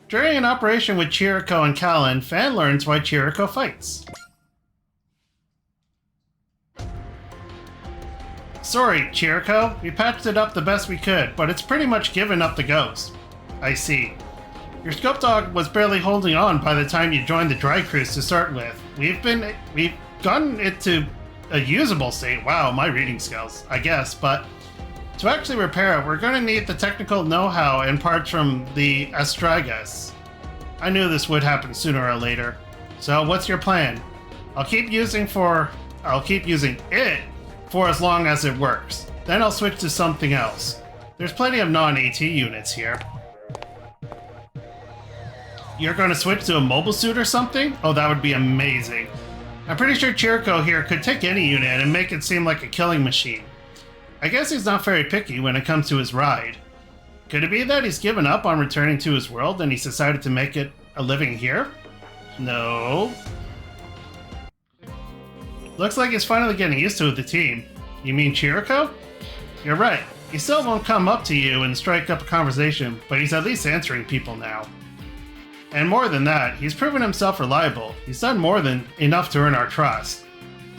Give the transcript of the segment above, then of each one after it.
During an operation with Chirico and Kallen, Fan learns why Chirico fights. Sorry, Chirico. We patched it up the best we could, but it's pretty much given up the ghost. I see. Your scope dog was barely holding on by the time you joined the dry cruise to start with. We've gotten it to a usable state. Wow, my reading skills, I guess, but to actually repair it, we're going to need the technical know-how and parts from the Astragas. I knew this would happen sooner or later. So what's your plan? I'll keep using it for as long as it works. Then I'll switch to something else. There's plenty of non-AT units here. You're going to switch to a mobile suit or something? Oh, that would be amazing. I'm pretty sure Chirico here could take any unit and make it seem like a killing machine. I guess he's not very picky when it comes to his ride. Could it be that he's given up on returning to his world and he's decided to make it a living here? No. Looks like he's finally getting used to the team. You mean Chirico? You're right. He still won't come up to you and strike up a conversation, but he's at least answering people now. And more than that, he's proven himself reliable. He's done more than enough to earn our trust.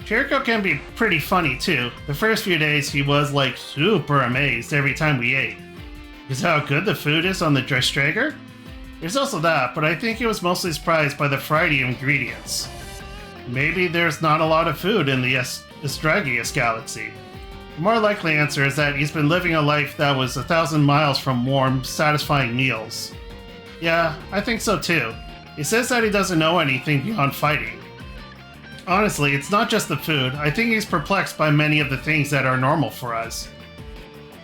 Chirico can be pretty funny too. The first few days he was like super amazed every time we ate. Because how good the food is on the Drestrager? There's also that, but I think he was mostly surprised by the variety of ingredients. Maybe there's not a lot of food in the Astragius galaxy. The more likely answer is that he's been living a life that was 1,000 miles from warm, satisfying meals. Yeah, I think so too. He says that he doesn't know anything beyond fighting. Honestly, it's not just the food. I think he's perplexed by many of the things that are normal for us.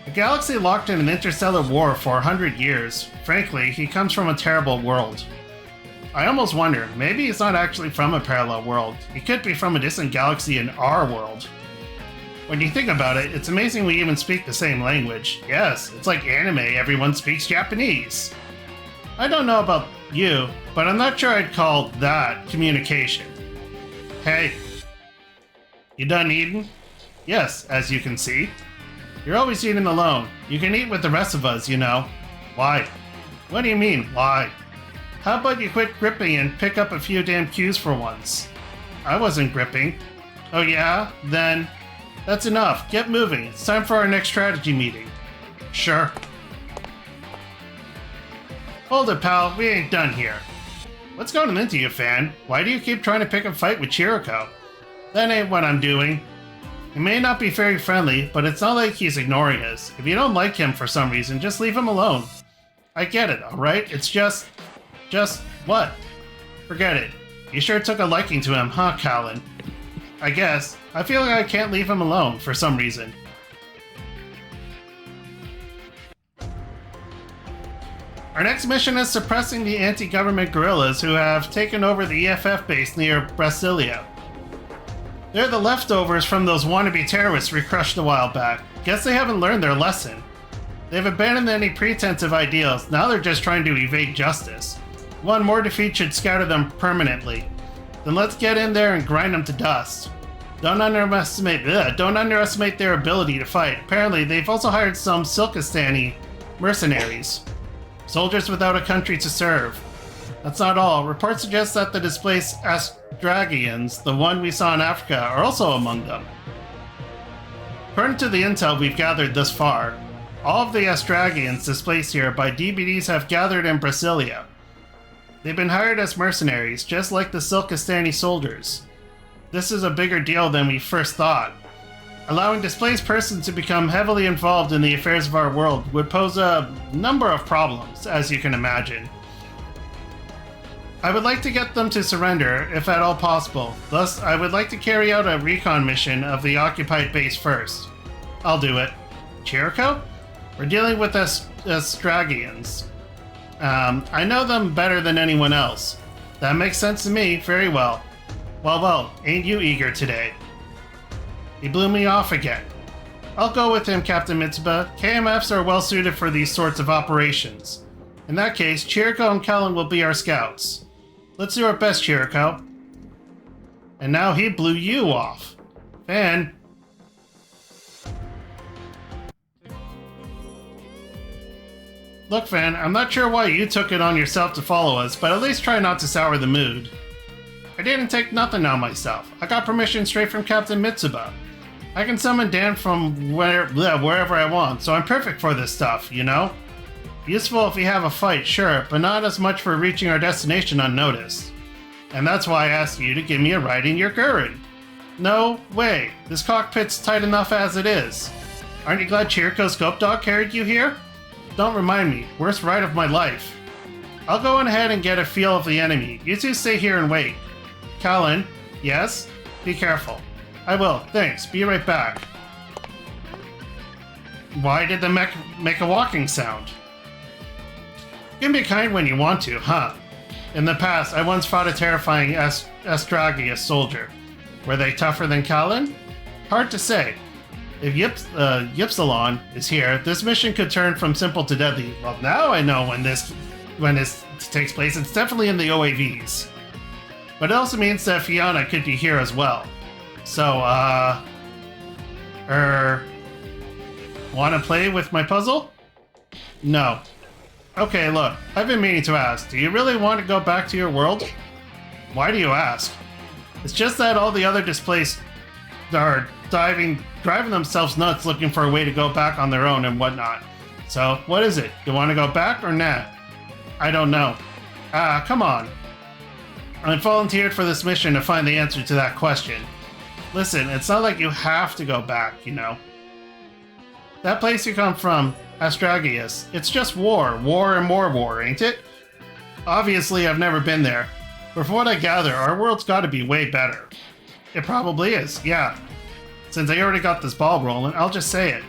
A galaxy locked in an interstellar war for 100 years. Frankly, he comes from a terrible world. I almost wonder, maybe he's not actually from a parallel world. He could be from a distant galaxy in our world. When you think about it, it's amazing we even speak the same language. Yes, it's like anime, everyone speaks Japanese. I don't know about you, but I'm not sure I'd call that communication. Hey, you done eating? Yes, as you can see. You're always eating alone. You can eat with the rest of us, you know. Why? What do you mean, why? How about you quit gripping and pick up a few damn cues for once? I wasn't gripping. Oh yeah? Then that's enough. Get moving. It's time for our next strategy meeting. Sure. Hold it, pal. We ain't done here. What's going into you, Fan? Why do you keep trying to pick a fight with Chirico? That ain't what I'm doing. He may not be very friendly, but it's not like he's ignoring us. If you don't like him for some reason, just leave him alone. I get it, alright? It's just what? Forget it. You sure took a liking to him, huh, Kallen? I guess. I feel like I can't leave him alone for some reason. Our next mission is suppressing the anti-government guerrillas who have taken over the EFF base near Brasilia. They're the leftovers from those wannabe terrorists we crushed a while back. Guess they haven't learned their lesson. They've abandoned any pretense of ideals, now they're just trying to evade justice. One more defeat should scatter them permanently. Then let's get in there and grind them to dust. Don't underestimate their ability to fight. Apparently, they've also hired some Silkistani mercenaries. Soldiers without a country to serve. That's not all. Reports suggest that the displaced Astragians, the one we saw in Africa, are also among them. According to the intel we've gathered thus far, all of the Astragians displaced here by DBDs have gathered in Brasilia. They've been hired as mercenaries, just like the Silkistani soldiers. This is a bigger deal than we first thought. Allowing displaced persons to become heavily involved in the affairs of our world would pose a number of problems, as you can imagine. I would like to get them to surrender, if at all possible. Thus, I would like to carry out a recon mission of the occupied base first. I'll do it. Chirico? We're dealing with Astragians. I know them better than anyone else. That makes sense to me, very well. Well, ain't you eager today? He blew me off again. I'll go with him, Captain Mitsuba. KMFs are well suited for these sorts of operations. In that case, Chirico and Kallen will be our scouts. Let's do our best, Chirico. And now he blew you off. Fan. Look, Fan, I'm not sure why you took it on yourself to follow us, but at least try not to sour the mood. I didn't take nothing on myself. I got permission straight from Captain Mitsuba. I can summon Dan from wherever I want, so I'm perfect for this stuff, you know? Useful if we have a fight, sure, but not as much for reaching our destination unnoticed. And that's why I asked you to give me a ride in your Gurren. No way, this cockpit's tight enough as it is. Aren't you glad Chirico's scope dog carried you here? Don't remind me, worst ride of my life. I'll go on ahead and get a feel of the enemy. You two stay here and wait. Kallen, yes? Be careful. I will, thanks, be right back. Why did the mech make a walking sound? You can be kind when you want to, huh? In the past, I once fought a terrifying Astragius soldier. Were they tougher than Kallen? Hard to say. If Ypsilon is here, this mission could turn from simple to deadly. Well, now I know when this takes place. It's definitely in the OAVs. But it also means that Fiona could be here as well. So, wanna play with my puzzle? No. Okay, look, I've been meaning to ask, do you really want to go back to your world? Why do you ask? It's just that all the other displaced are driving themselves nuts looking for a way to go back on their own and whatnot. So, what is it? You want to go back or not? I don't know. Come on. I volunteered for this mission to find the answer to that question. Listen, it's not like you have to go back, you know. That place you come from, Astragius, it's just war and more war, ain't it? Obviously, I've never been there, but from what I gather, our world's gotta be way better. It probably is, yeah. Since I already got this ball rolling, I'll just say it.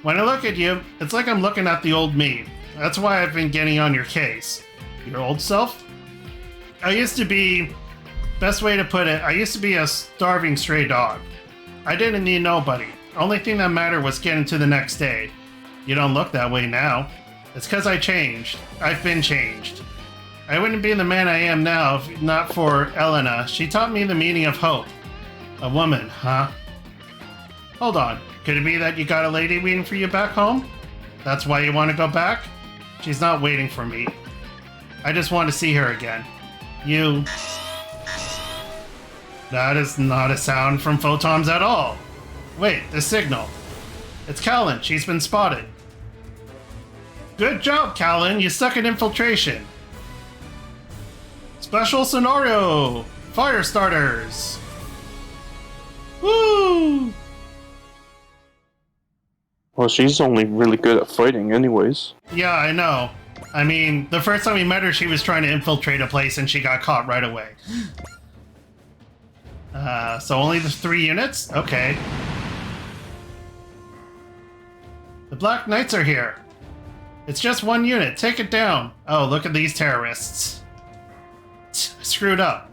When I look at you, it's like I'm looking at the old me. That's why I've been getting on your case. Your old self? Best way to put it, I used to be a starving stray dog. I didn't need nobody. Only thing that mattered was getting to the next day. You don't look that way now. It's because I changed. I've been changed. I wouldn't be the man I am now if not for Elena. She taught me the meaning of hope. A woman, huh? Hold on. Could it be that you got a lady waiting for you back home? That's why you want to go back? She's not waiting for me. I just want to see her again. You... That is not a sound from photons at all. Wait, the signal. It's Kallen. She's been spotted. Good job, Kallen. You suck at infiltration. Special scenario. Firestarters. Woo! Well, she's only really good at fighting anyways. Yeah, I know. I mean, the first time we met her, she was trying to infiltrate a place and she got caught right away. So only the 3 units? Okay. The Black Knights are here. It's just 1 unit. Take it down. Oh, look at these terrorists. I screwed up.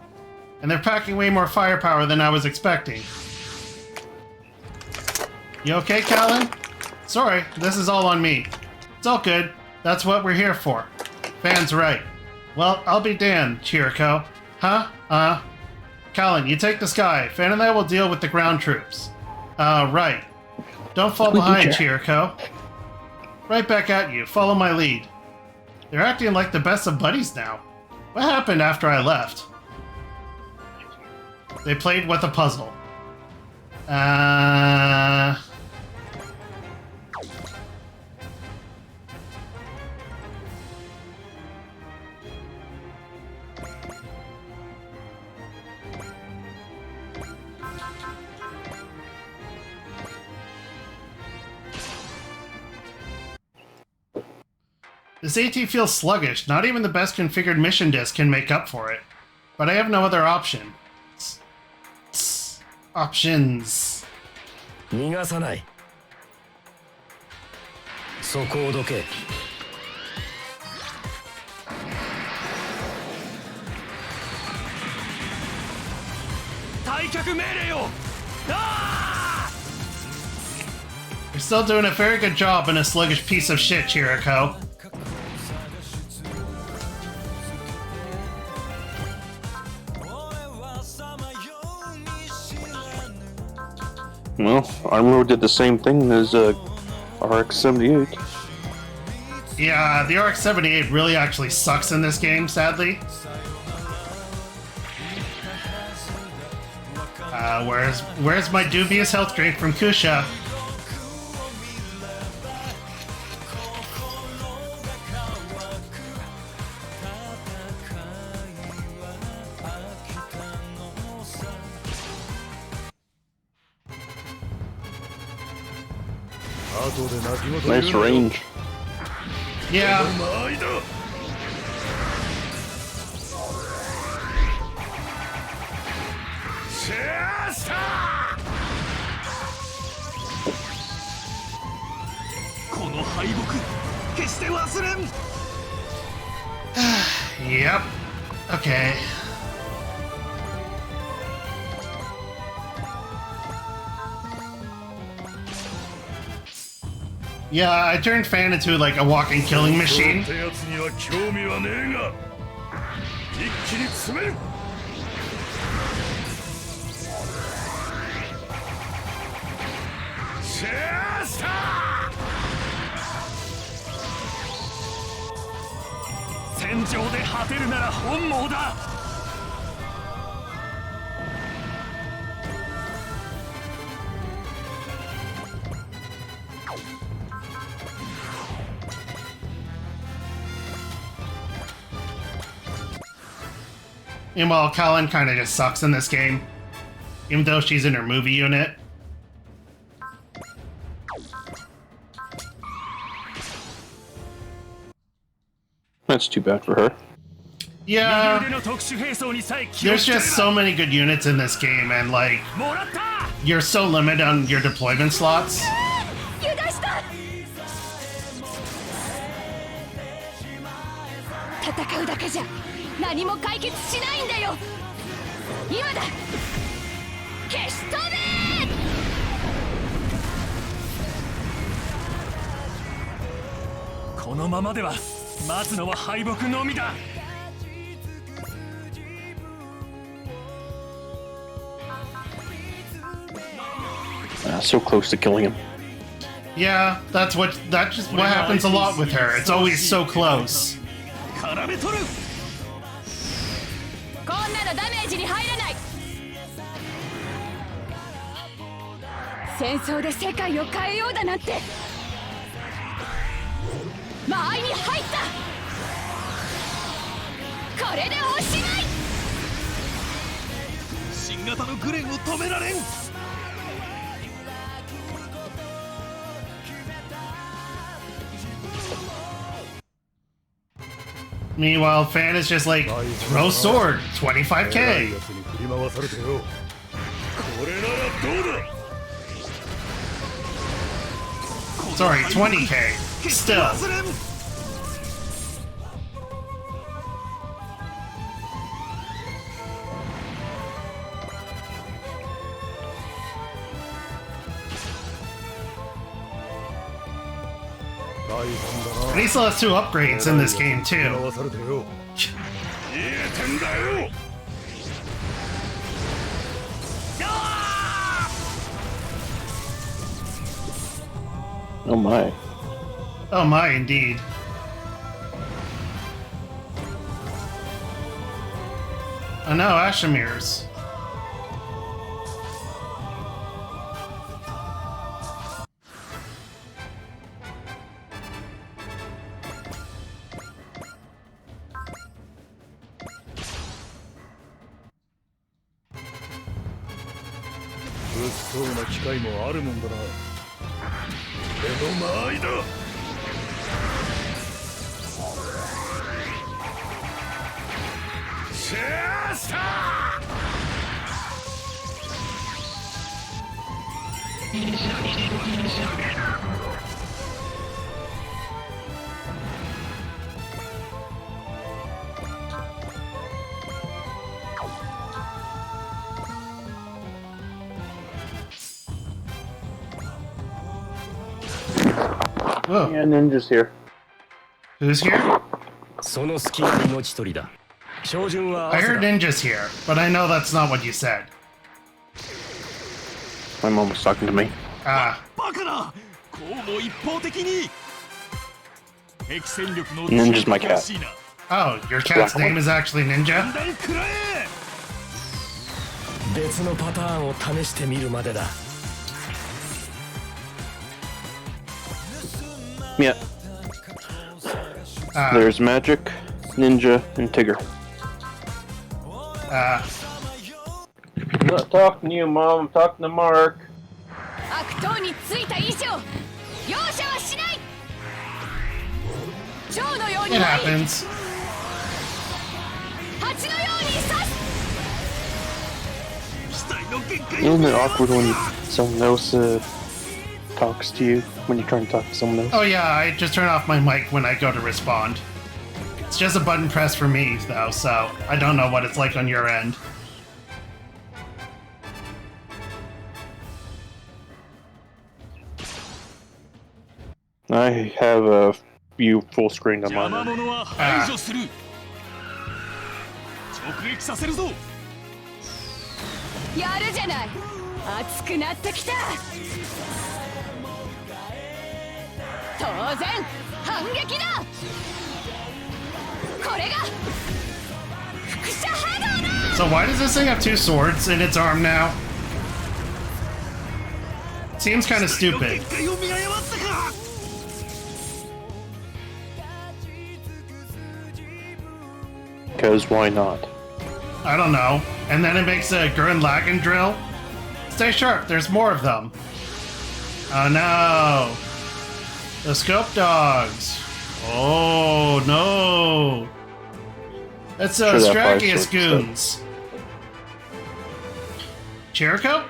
And they're packing way more firepower than I was expecting. You okay, Kallen? Sorry, this is all on me. It's all good. That's what we're here for. Fan's right. Well, I'll be damned, Chirico. Huh? Kallen, you take the sky. Fan and I will deal with the ground troops. Right. Don't fall behind, Chirico. Right back at you. Follow my lead. They're acting like the best of buddies now. What happened after I left? They played with a puzzle. This AT feels sluggish. Not even the best configured mission disk can make up for it. But I have no other option. Options. 逃がさない。そこをどけ。退却命令を。You're still doing a very good job in a sluggish piece of shit, Chirico. Well, Armor did the same thing as RX-78. Yeah, the RX-78 really actually sucks in this game, sadly. Where's my dubious health drink from Kusha? Nice range. Yeah. この敗北決して忘れん Yep. Okay. Yeah, I turned Fan into like a walking killing machine. ってやつには興味はねえが一気に詰めるシェアスター戦場で果てるなら本望だ Meanwhile, Kallen kind of just sucks in this game, even though she's in her movie unit. That's too bad for her. Yeah, there's just so many good units in this game, and like, you're so limited on your deployment slots. 戦うだけじゃ何も解決しないんだよ今だ消し飛べこのままでは待つのは敗北のみだ So close to killing him. Yeah, that's just what happens a lot with her. It's always so close. 絡め取る こんなのダメージに入らない戦争で世界を変えようだなんて間合いに入ったこれでおしまい新型のグレンを止められん Meanwhile, Fan is just like, throw sword, 25k. 振り回されてよこれならどうだ Sorry, 20k. Still. And he still has 2 upgrades in this game, too. 言えてんだよ Oh my. Oh my, indeed. Oh no, Ashemir's. Whoa. Yeah, ninja's here. Who's here? その隙が命取りだ照準は I 朝 heard だ ninjas here, but I know that's not what you said. My mom was talking to me. Ah, バカなこうも一方的に Ninja's my cat. Oh, your cat's Black one. name is actually Ninja? 別のパターンを試してみるまでだ Yeah. There's Magic, Ninja, and Tigger. I'm not talking to you, Mom. I'm talking to Mark. 悪党についた以上容赦はしない蝶のように It 舞い happens. 蜂のように刺す Isn't it awkward when someone else talks to you when you're trying to talk to someone else? Oh yeah, I just turn off my mic when I go to respond. It's just a button press for me, though, so I don't know what it's like on your end. I have a view full screen on 邪魔 mine. 者は排除する直撃させるぞやるじゃない熱くなってきた当然反撃だこれが輻射波動だ So why does this thing have two swords in its arm now? Seems kind of stupid. 結界を見誤ったか Because why not? I don't know. And then it makes a Gurren Lagann drill. Stay sharp, there's more of them. Oh no. The scope dogs. Oh no. It's Sure, that Stragius Firestarters goons. Chirico?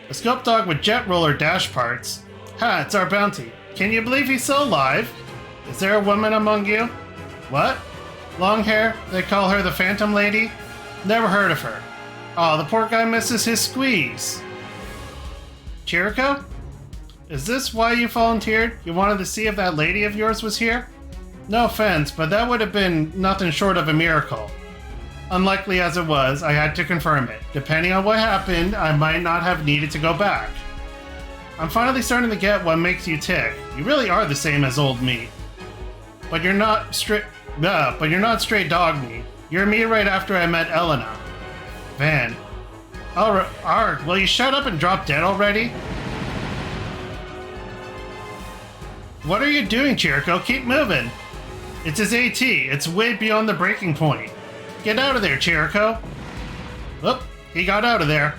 A scope dog with jet roller dash parts. Ha, it's our bounty. Can you believe he's still alive? Is there a woman among you? What? Long hair? They call her the Phantom Lady? Never heard of her. Oh, the poor guy misses his squeeze. Chirico? Is this why you volunteered? You wanted to see if that lady of yours was here? No offense, but that would have been nothing short of a miracle. Unlikely as it was, I had to confirm it. Depending on what happened, I might not have needed to go back. I'm finally starting to get what makes you tick. You really are the same as old me. But you're not straight dog me. You're me right after I met Elena. Van. Alright, will you shut up and drop dead already? What are you doing, Chirico? Keep moving. It's his AT. It's way beyond the breaking point. Get out of there, Chirico. Oop, he got out of there.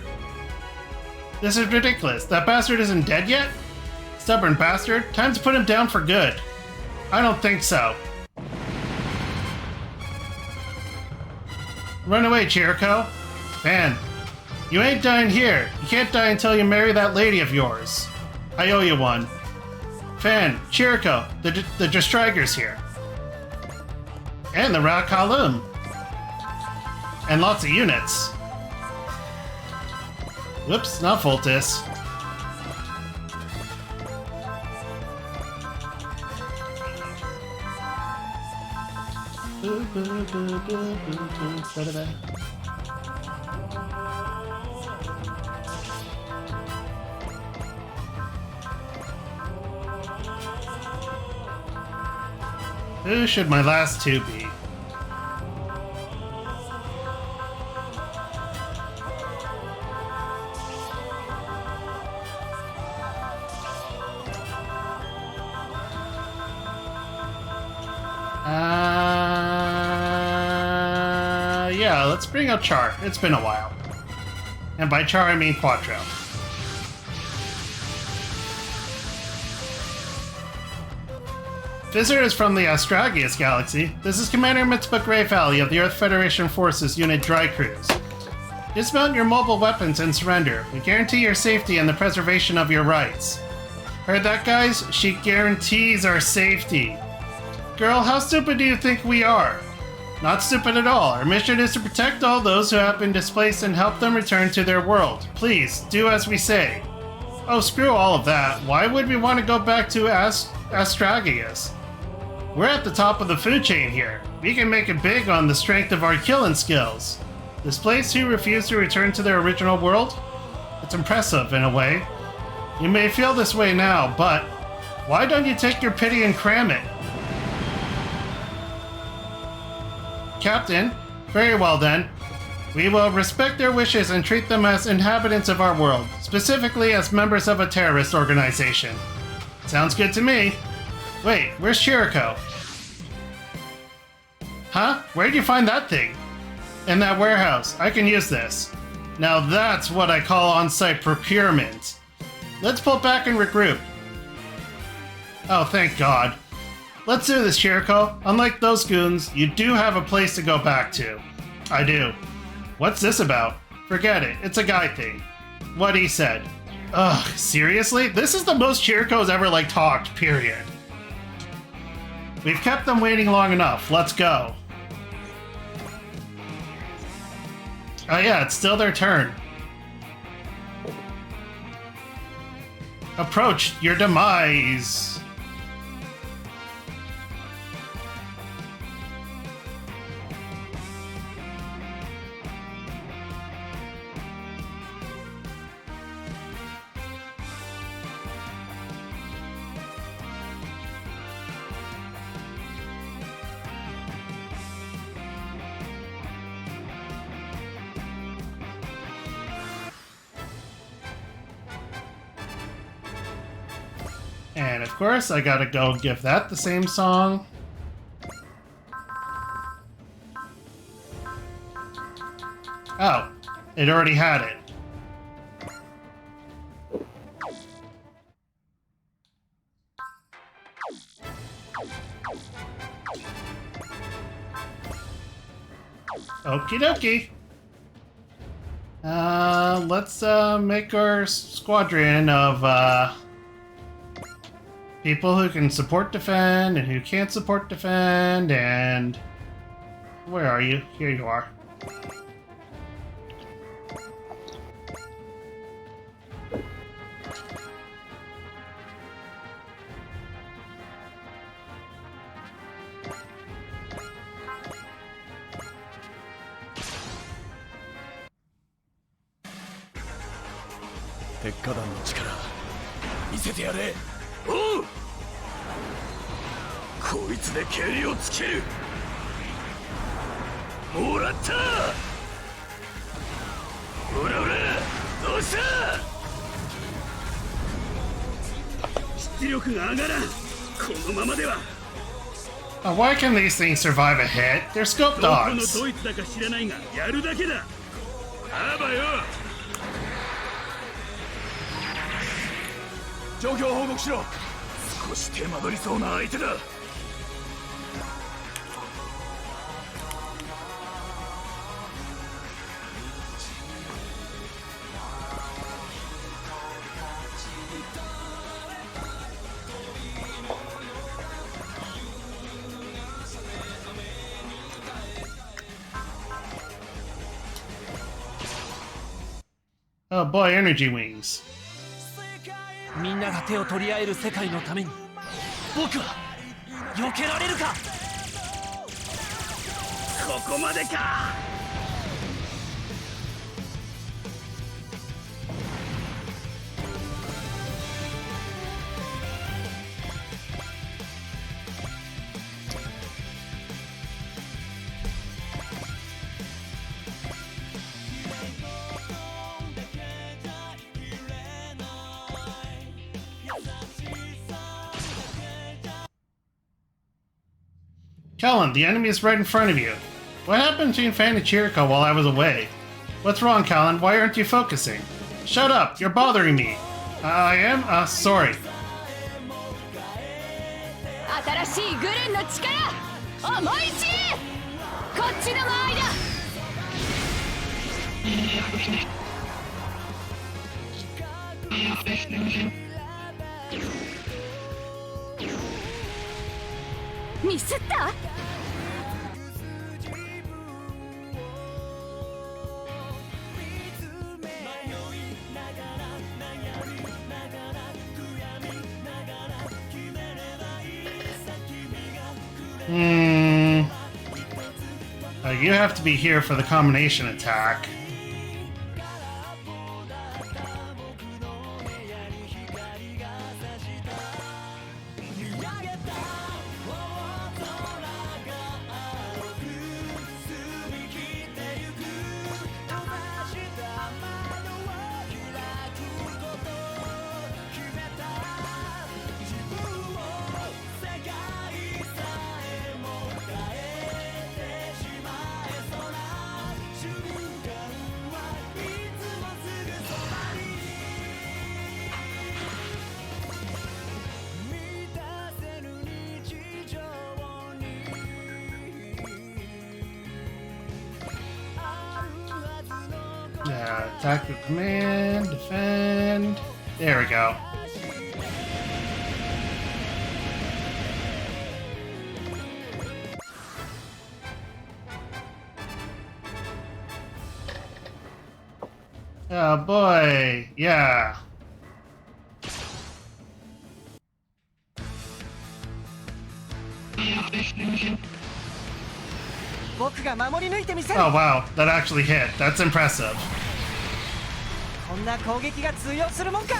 This is ridiculous. That bastard isn't dead yet? Stubborn bastard. Time to put him down for good. I don't think so. Run away, Chirico. Van, you ain't dying here. You can't die until you marry that lady of yours. I owe you one. Fan, Chirico, the Distrikers here. And the Kallen. And lots of units. Whoops, not Voltis. Who should my last two be? Yeah, let's bring up Char. It's been a while. And by Char, I mean Quattro. Visitors from the Astragius galaxy, this is Commander Mitzvah Grey Valley of the Earth Federation Forces Unit Dry Cruise. Dismount your mobile weapons and surrender. We guarantee your safety and the preservation of your rights. Heard that, guys? She guarantees our safety. Girl, how stupid do you think we are? Not stupid at all. Our mission is to protect all those who have been displaced and help them return to their world. Please, do as we say. Oh, screw all of that. Why would we want to go back to Astragius? We're at the top of the food chain here. We can make it big on the strength of our killing skills. Displaced who refuse to return to their original world? It's impressive, in a way. You may feel this way now, but why don't you take your pity and cram it? Captain. Very well then. We will respect their wishes and treat them as inhabitants of our world, specifically as members of a terrorist organization. Sounds good to me. Wait, where's Chirico? Huh? Where'd you find that thing? In that warehouse. I can use this. Now that's what I call on-site procurement. Let's pull back and regroup. Oh, thank God. Let's do this, Chirico. Unlike those goons, you do have a place to go back to. I do. What's this about? Forget it. It's a guy thing. What he said. Ugh, seriously? This is the most Chirico's ever, talked, period. We've kept them waiting long enough. Let's go. Oh yeah, it's still their turn. Approach your demise. And of course, I gotta go give that the same song. Oh, it already had it. Okie dokie. Let's make our squadron of people who can support defend and who can't support defend, and where are you? Here you are.おうこいつで蹴りをつけるもらったほらほらどうした出力が上がらんこのままでは Why can these things survive a hit? They're scope どこの dogs. ドイツだか知らないがやるだけだあばよ状況報告しろ少し手間取りそうな相手だOh boy, energy wings. みんなが手を取り合える世界のために僕は避けられるかここまでかKallen, the enemy is right in front of you. What happened between Fan and Chirico while I was away? What's wrong, Kallen? Why aren't you focusing? Shut up! You're bothering me! I am? Sorry. 新しいグレンの力思い知れこっちの間合いだミスった You have to be here for the combination attack. Attack with command, defend. There we go. Oh boy, yeah. 僕が守り抜いてみせる。 Oh wow, that actually hit. That's impressive. こんな攻撃が通用するもんか。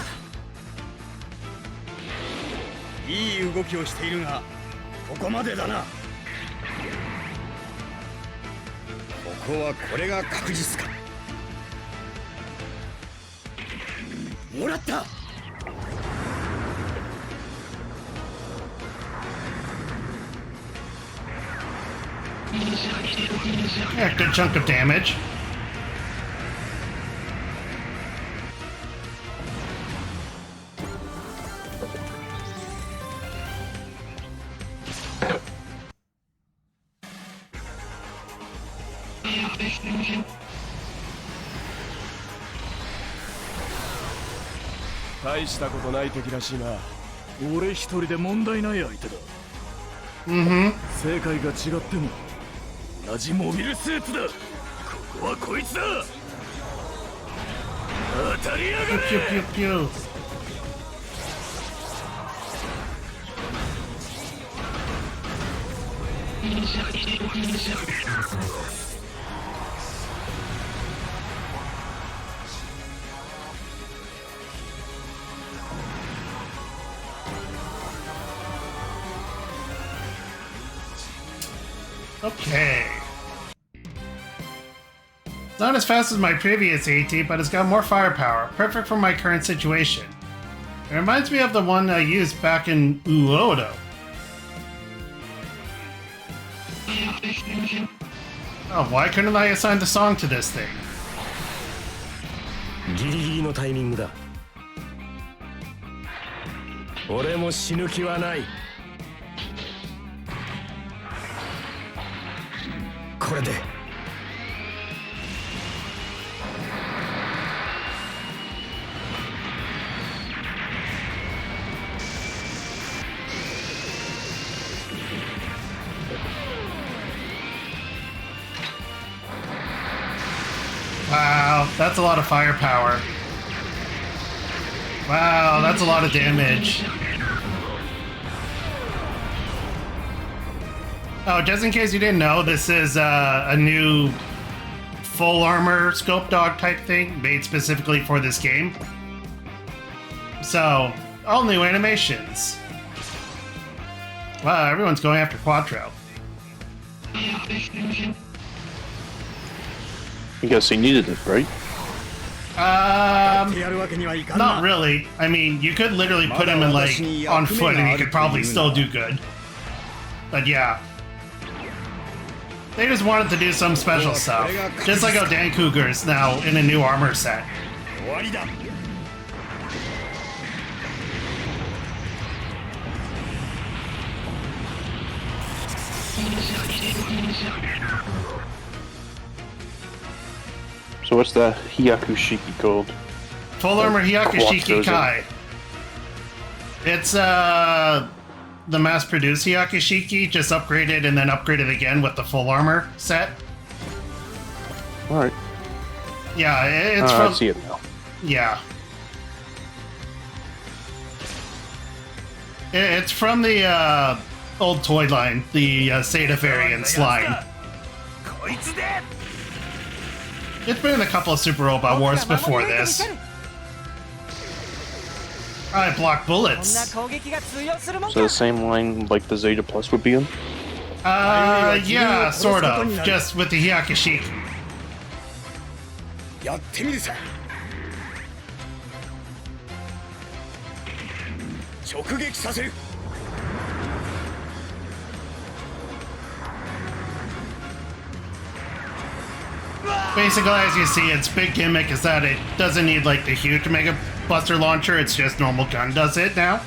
いい動きをしているが、ここまでだな。ここはこれが確実か。もらった。 Yeah, good chunk of damage. Mm-hmm. 世界が違っても同じモビルスーツだ。ここはこいつだ。当たりやが Pew, れ。 pew, pew, pew. Okay. It's not as fast as my previous AT, but it's got more firepower, perfect for my current situation. It reminds me of the one I used back in Uodo. Oh, why couldn't I assign the song to this thing? ギリギリのタイミングだ。俺も死ぬ気はない。これで。 Wow, that's a lot of firepower. Wow, that's a lot of damage. Oh, just in case you didn't know, this is a new full armor scope dog type thing made specifically for this game. So, all new animations. Wow, everyone's going after Quattro. I guess he needed it, right? Not really. I mean, you could literally put him in like on foot and he could probably still do good. But yeah. They just wanted to do some special stuff. Just like how Dan Cougar's now in a new armor set. So what's the Hyakushiki called? Full armor Hyakushiki Quattro's Kai. It's the mass-produced Hyakushiki, just upgraded and then upgraded again with the full armor set. Alright. Yeah, it's from... I see it now. Yeah. It's from the old toy line, the Seda Variant line. It's been in a couple of Super Robot Wars before this. I block bullets. So the same line like the Zeta Plus would be in? Yeah, sort of. Just with the Hyakushiki. やってみるさ。直撃させる。 Basically, as you see, its big gimmick is that it doesn't need like the huge Mega Buster launcher, it's just normal gun does it now.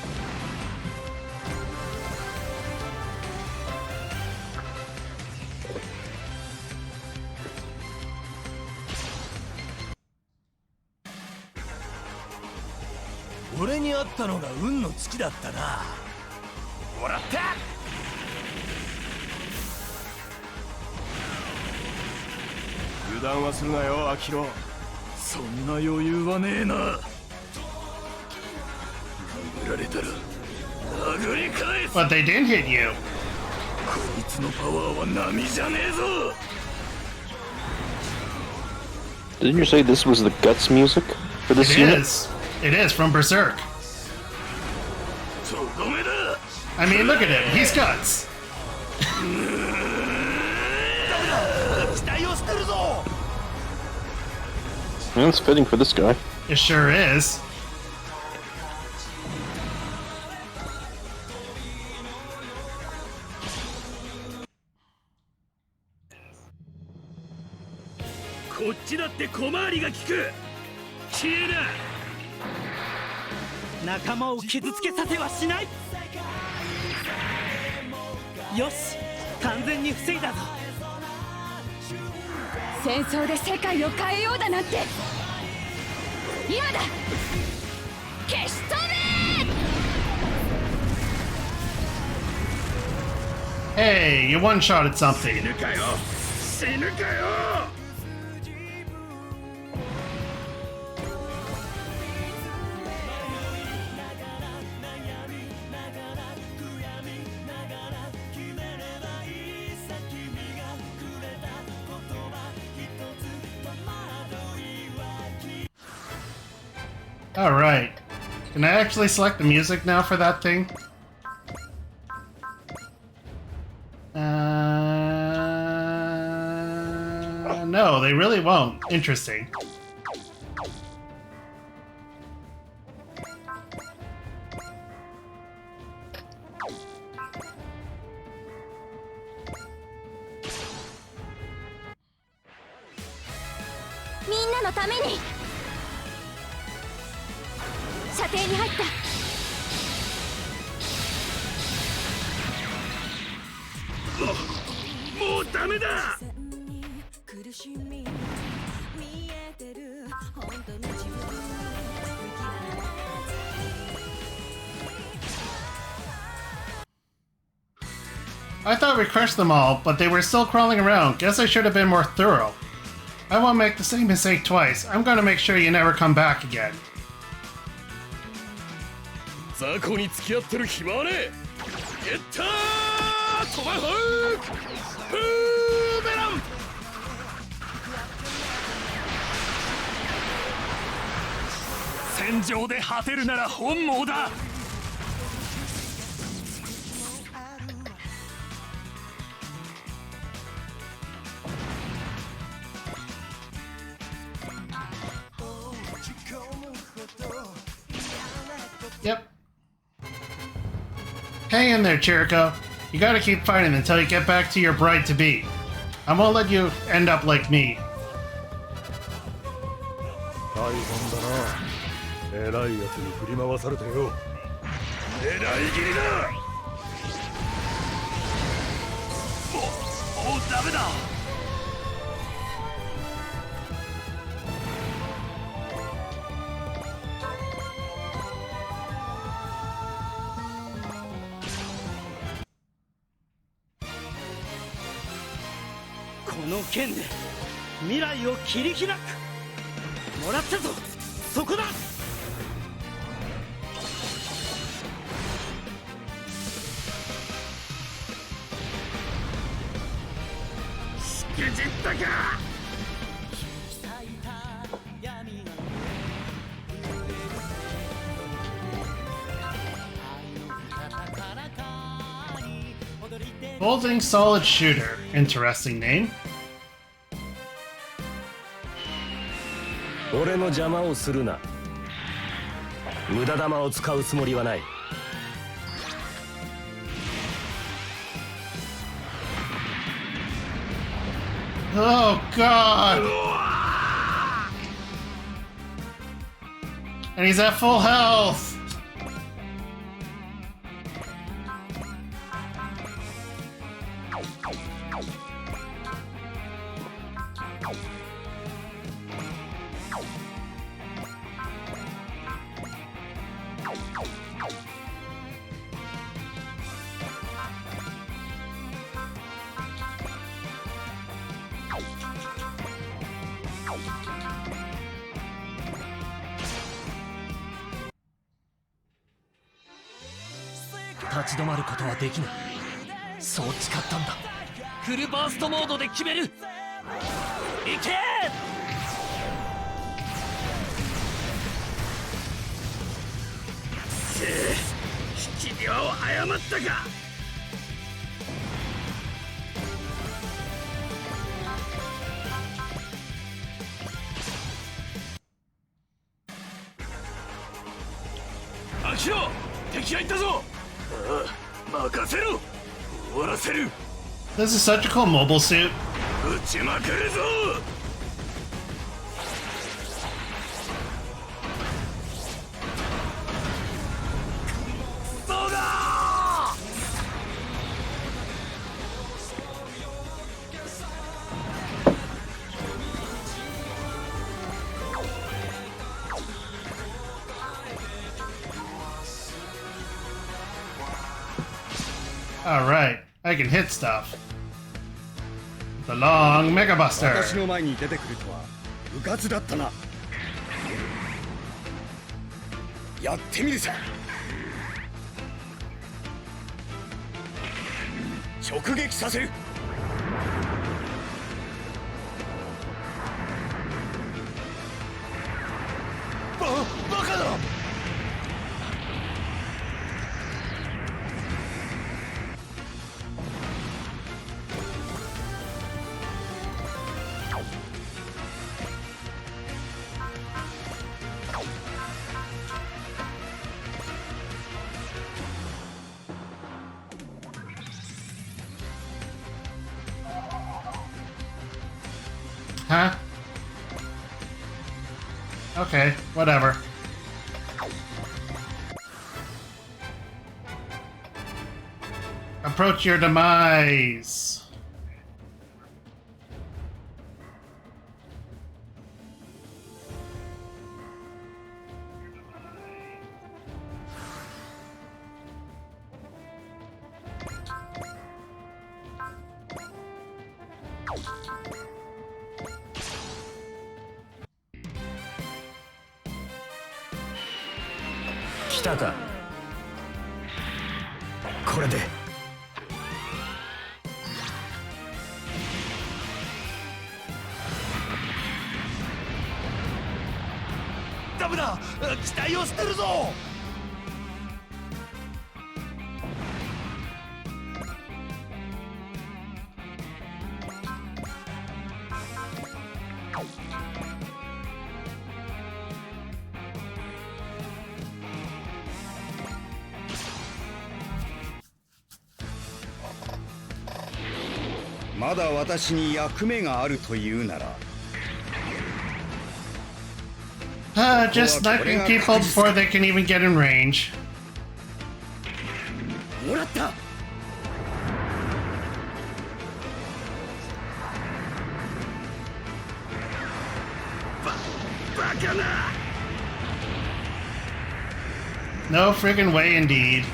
俺に会ったのが運の尽きだったな。もらった。油断はするなよ、アキロ。そんな余裕はねえな。殴られたら殴り返す。 But they didn't hit you. こいつのパワーは波じゃねえぞ。 Didn't you say this was the Guts music for this It unit? is. It is from Berserk. とどめだ。 I mean, look at him. He's guts. 期待をしてるぞ。 That's fitting for this guy. It sure is. こっちだって小回りが利く。消えな。仲間を傷つけさせはしない。よし、完全に防いだぞ。戦争で世界を変えようだなんて今だ。消し飛べ。 Hey, you one-shotted something. 死ぬかよ。死ぬかよ。 All right. Can I actually select the music now for that thing? No, they really won't. Interesting. Minnaのために射程に入った。もうダメだ。 I thought we crushed them all, but they were still crawling around. Guess I should have been more thorough. I won't make the same mistake twice. I'm gonna make sure you never come back again. 雑魚に付き合ってる暇はねえ。ゲッタートマホークブーメラン。戦場で果てるなら本望だ。 Yep. Hang in there, Chirico. You gotta keep fighting until you get back to your bride-to-be. I won't let you end up like me. 大変だな。偉いやつに振り回されてよ。狙い切りだ。もうダメだ。 この剣で未来を切り開く。もらったぞ。そこだ。しくじったか。 Holding Solid Shooter. Interesting name. 俺の邪魔をするな。無駄玉を使うつもりはない。 Oh god! And he's at full health! 立ち止まることはできない。そう誓ったんだ。フルバーストモードで決める。いけ引き際を誤ったか。アキロ、敵がいたぞ。ああ、任せろ。終わらせる。 This is such a cool mobile suit. 撃ちまくるぞ。そうだ。Alright, I can hit stuff. The long Mega 私 Buster. の前に出てくるとはうかつだったな。やってみるさ。直撃させる。バカだ。Huh? Okay, whatever. Approach your demise.来たか。これでダメだ。期待を捨てるぞ。まだ私に役目があるというなら。 Just knocking people before they can even get in range. もらった。バカな。 No friggin' way, indeed.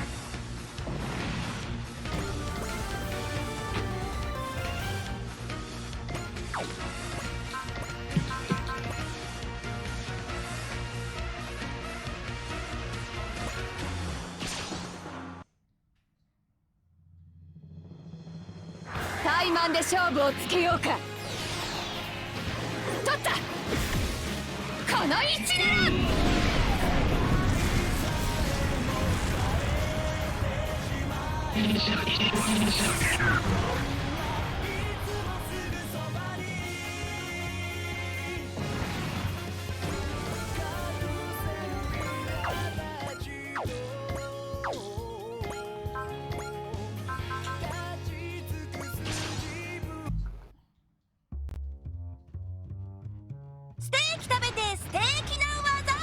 Time で勝負をつけようか。取った。この位置だ。ステーキ食べてステーキな技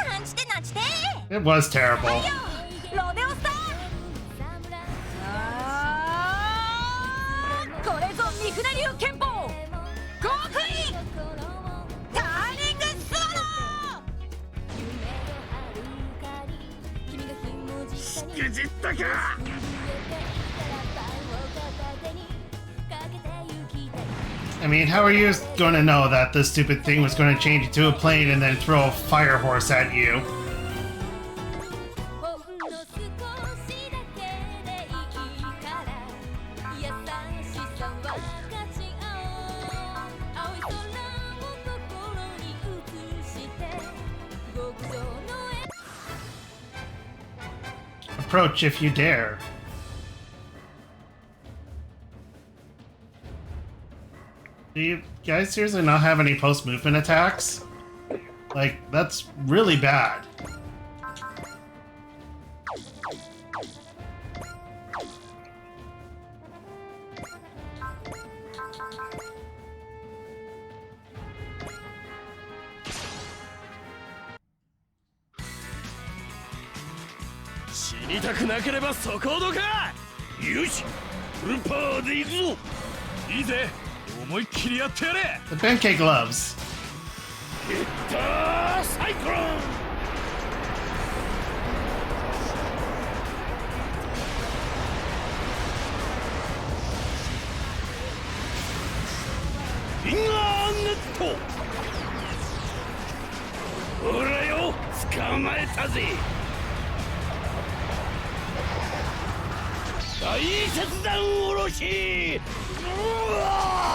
を。なんちてなんちて。 It was terrible. ロデオスター。これぞミフネ流拳法。極意。ターニングスワロー。しくじったか。I mean, how are you going to know that this stupid thing was going to change into a plane and then throw a fire horse at you? Approach if you dare. Do you guys seriously not have any post-movement attacks? Like, that's really bad.死にたくなければそこほどか。よし、フルパワーで行くぞ。いいぜ、思いっきりやってやれ。 The pancake gloves. ヒッターサイクロン。フィンガーネット。ほらよ、捕まえたぜ。大切弾おろし。うわ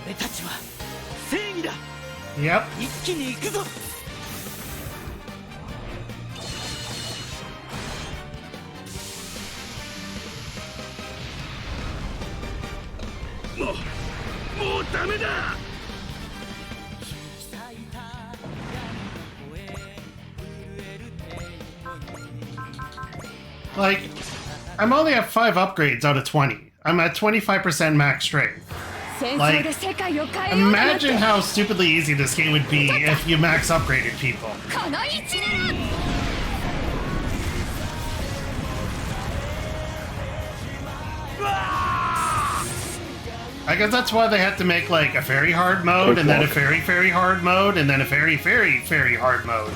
俺たちは正義だ。 Yep. 一気に行くぞ。もうダメだ。 Like, I'm only at 5 upgrades out of 20. I'm at 25% max strength. Like, imagine how stupidly easy this game would be if you max upgraded people. I guess that's why they had to make like a very hard mode, and then a very, very hard mode, and then a very, very, very hard mode.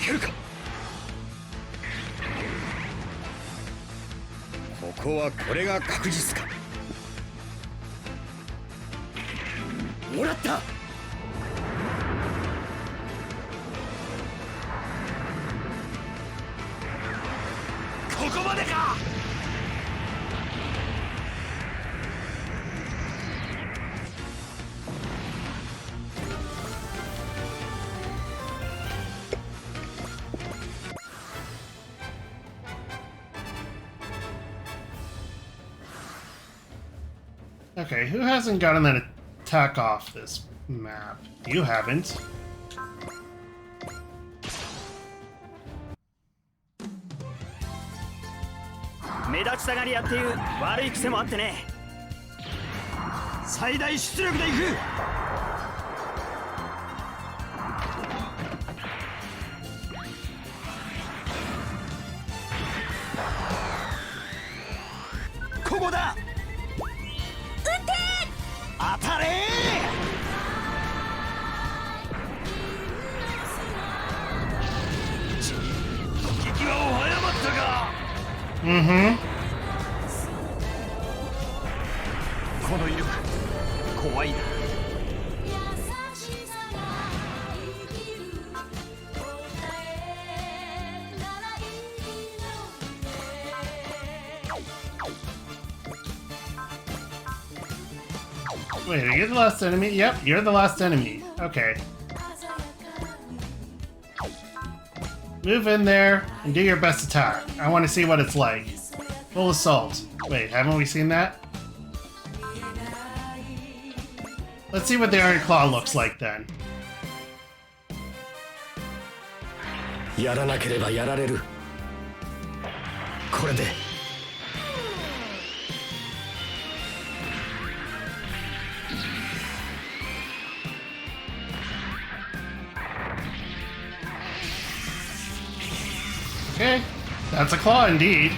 Chirico. ここはこれが確実か。もらった。ここまでか。Okay, who hasn't gotten an attack off this map? You haven't. Mm-hmm. Wait, are you the last enemy? Yep, you're the last enemy. Okay. Move in there and do your best attack. I want to see what it's like. Full assault. Wait, haven't we seen that? Let's see what the Iron Claw looks like then. やらなければやられる。これで Okay, that's a claw indeed.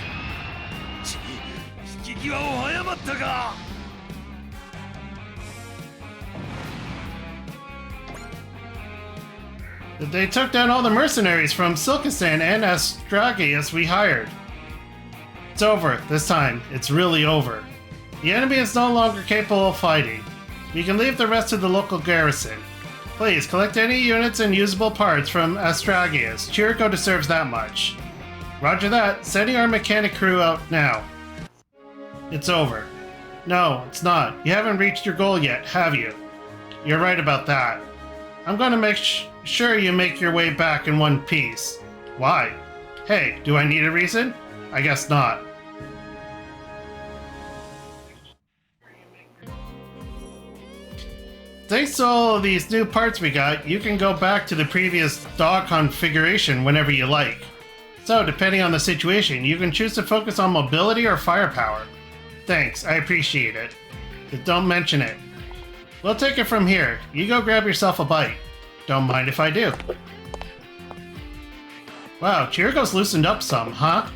引き際を誤ったか。 They took down all the mercenaries from Silkistan and Astragius we hired. It's over. This time, it's really over. The enemy is no longer capable of fighting. We can leave the rest to the local garrison. Please, collect any units and usable parts from Astragius. Chirico deserves that much. Roger that. Sending our mechanic crew out now. It's over. No, it's not. You haven't reached your goal yet, have you? You're right about that. I'm going to make sure you make your way back in one piece. Why? Hey, do I need a reason? I guess not. Thanks to all of these new parts we got, you can go back to the previous dog configuration whenever you like. So, depending on the situation, you can choose to focus on mobility or firepower. Thanks, I appreciate it. But don't mention it. We'll take it from here. You go grab yourself a bite. Don't mind if I do. Wow, Chirico's loosened up some, huh?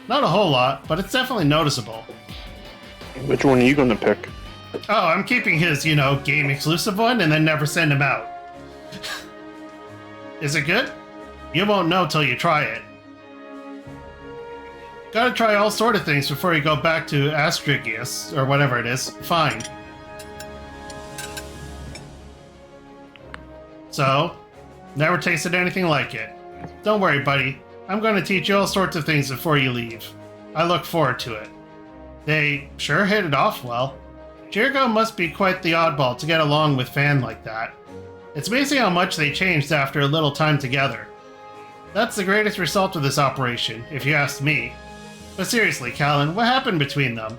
Not a whole lot, but it's definitely noticeable. Which one are you gonna pick? Oh, I'm keeping his, game exclusive one and then never send him out. Is it good? You won't know till you try it. Gotta try all sort of things before you go back to Astragius, or whatever it is. Fine. So, never tasted anything like it. Don't worry, buddy. I'm going to teach you all sorts of things before you leave. I look forward to it. They sure hit it off well. Chirico must be quite the oddball to get along with Fan like that. It's amazing how much they changed after a little time together. That's the greatest result of this operation, if you ask me. But seriously, Kallen, what happened between them?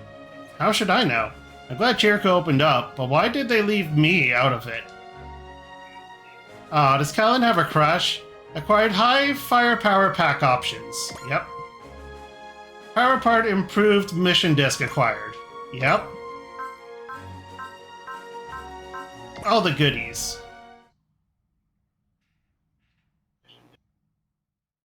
How should I know? I'm glad Chirico opened up, but why did they leave me out of it? Does Kallen have a crush? Acquired high firepower pack options. Yep. Power part improved mission disc acquired. Yep. All the goodies.